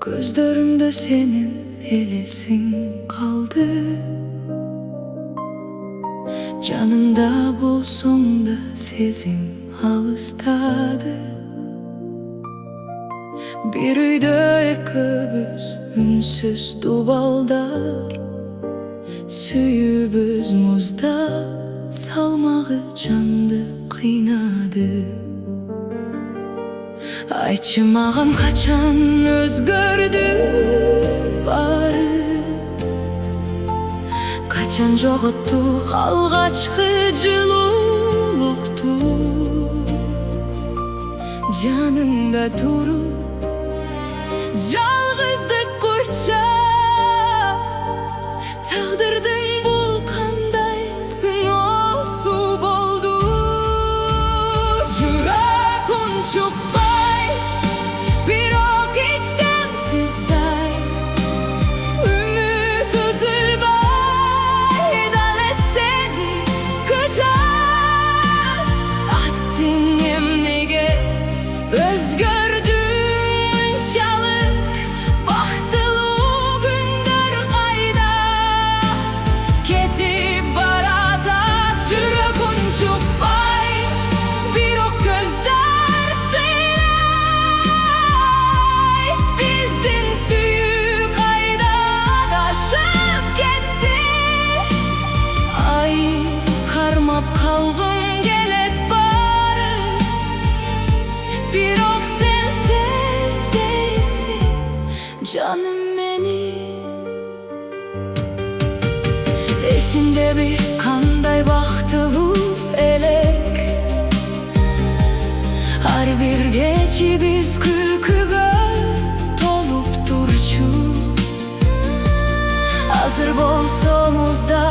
Gözlerimde senin elesin kaldı. Canımda bolsun da sezim alıstadı. Bir uyda ekibüz ünsüz dubaldar, süyübüz muzda salmağı candı kıynadı. Aytçı mağan kaçan özgördü bari, kaçan joğuttu algaçkı жылулукту. Canımda turup жалгыздык курчап, тагдырдын бул кандай сыноосу болду. Жүрөк унчукпайт, бирок ичтен сыздайт. Үмүт үзүлбөй дал сени күтөт. Аттың эмнеге өзгөрдү? Kalgım gelet bari, birok sensiz değilsin canım benim. Esinde bir kanday baktığı elek, her bir gece biz külküge tolup durçu. Hazır bolsomuz da